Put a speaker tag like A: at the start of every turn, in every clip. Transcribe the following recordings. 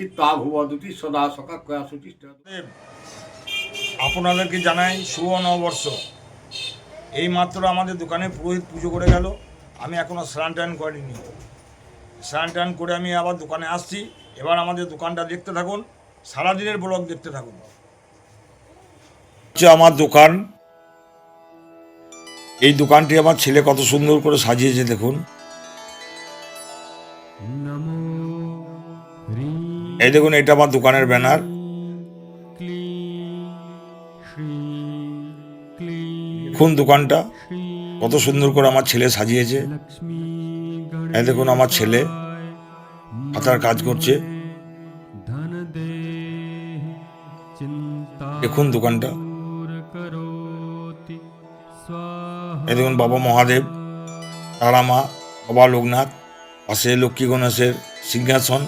A: চিত্তা ভুবদুতি সদা সকাক্ষয়া সুচিষ্টা।
B: আপনাদেরকে জানাই শুভ নববর্ষ। এই মাত্র আমাদের দোকানে পুরোহিত পুজো করে গেল, আমি এখনও স্নান টান করিনি। স্নান টান করে আমি আবার দোকানে আসছি। এবার আমাদের দোকানটা দেখতে থাকুন, সারাদিনের ব্লগ দেখতে থাকুন। হচ্ছে আমার দোকান। এই দোকানটি আমার ছেলে কত সুন্দর করে সাজিয়েছে দেখুন। এই দেখুন, এটা আমার দোকানের ব্যানার। দেখুন দোকানটা কত সুন্দর করে আমার ছেলে সাজিয়েছে। এই দেখুন আমার ছেলে হাতার কাজ করছে। দেখুন দোকানটা। এই দেখুন বাবা মহাদেব, তারা মা, বাবা লোকনাথ, পাশে লক্ষ্মী গণেশের সিংহাসন।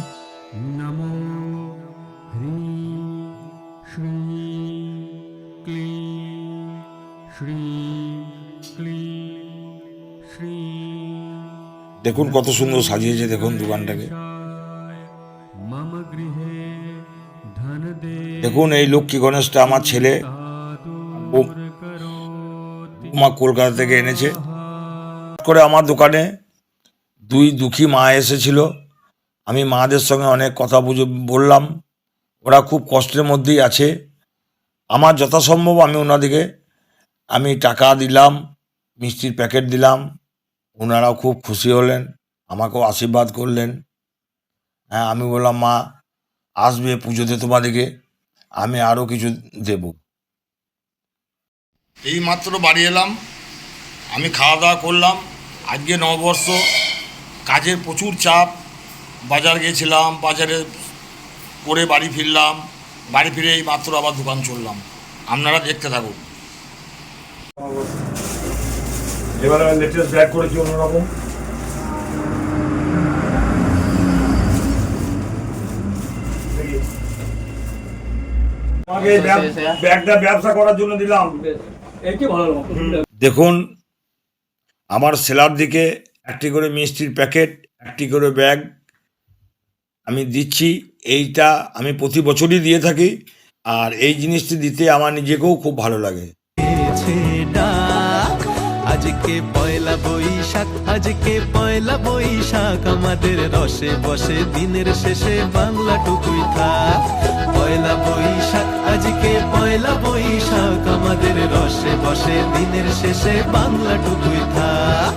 B: দেখুন কত সুন্দর সাজিয়েছে দেখুন দোকানটাকে। দেখুন এই লক্ষ্মী গণেশটা আমার ছেলে কলকাতা থেকে এনেছে। করে আমার দোকানে দুই দুঃখী মা এসেছিল। আমি মাদের সঙ্গে অনেক কথা বললাম। ওরা খুব কষ্টের মধ্যেই আছে। আমার যথাসম্ভব আমি ওনাদেরকে টাকা দিলাম, মিষ্টির প্যাকেট দিলাম। ওনারাও খুব খুশি হলেন, আমাকেও আশীর্বাদ করলেন। হ্যাঁ, আমি বললাম মা আসবে পুজোতে তোমাদেরকে আমি আরও কিছু দেব। এই মাত্র বাড়ি এলাম, আমি খাওয়া দাওয়া করলাম। আজকে নববর্ষ, কাজের প্রচুর চাপ। বাজার গেছিলাম, বাজারে করে বাড়ি ফিরলাম। বাড়ি ফিরে এই মাত্র আবার দোকান চললাম। আপনারা দেখতে থাকুন। এবারে লেটেস্ট ব্যাগ করেছি অন্যরকম। ব্যাগটা ব্যবসা করার জন্য দিলাম। দেখুন আমার সেলার দিকে একটি করে মিষ্টির প্যাকেট, একটি করে ব্যাগ আমি দিচ্ছি। এইটা আমি প্রতি বছরই দিয়ে থাকি, আর এই জিনিসটি দিতে আমার নিজেকেও খুব ভালো লাগে।
C: আজকে পয়লা বৈশাখ, আজকে পয়লা বৈশাখ, আমাদের রসে বসে দিনের শেষে বাংলা টুকুই থাক। পয়লা বৈশাখ, আজকে পয়লা বৈশাখ, আমাদের রসে বসে দিনের শেষে বাংলা টুকুই থাক।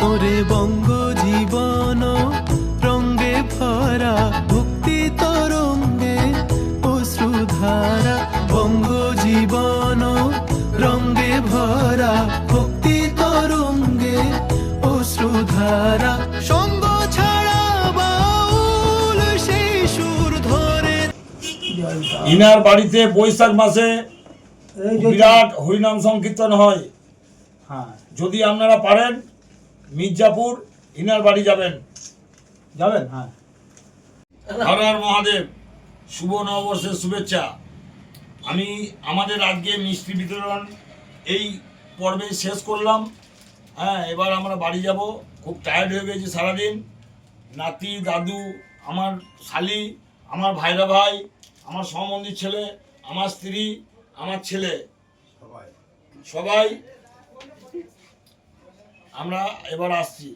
C: ওরে বঙ্গ জীবন রঙ্গে ভরা, ভক্তি তরঙ্গে অশ্রুধারা। বঙ্গ জীবন রঙ্গে ভরা, ভক্তি তরঙ্গে অশ্রুধারা। সঙ্গ ছাড়া বাউল সেই সুর ধরে।
B: ইনার বাড়িতে বৈশাখ মাসে বিরাট হরিনাম সংকীর্তন হয়।
D: হ্যাঁ,
B: যদি আপনারা পারেন মির্জাপুর ইনার বাড়ি যাবেন।
D: হ্যাঁ।
B: হর হর মহাদেব, শুভ নববর্ষের শুভেচ্ছা। আমাদের আজকে মিষ্টি বিতরণ এই পর্বে শেষ করলাম। হ্যাঁ, এবার আমরা বাড়ি যাব। খুব টায়ার্ড হয়ে গেছি সারাদিন। নাতি, দাদু, আমার শালি, আমার ভাইরা ভাই, আমার সম্বন্ধীর ছেলে, আমার স্ত্রী, আমার ছেলে, সবাই আমরা এবার আসছি।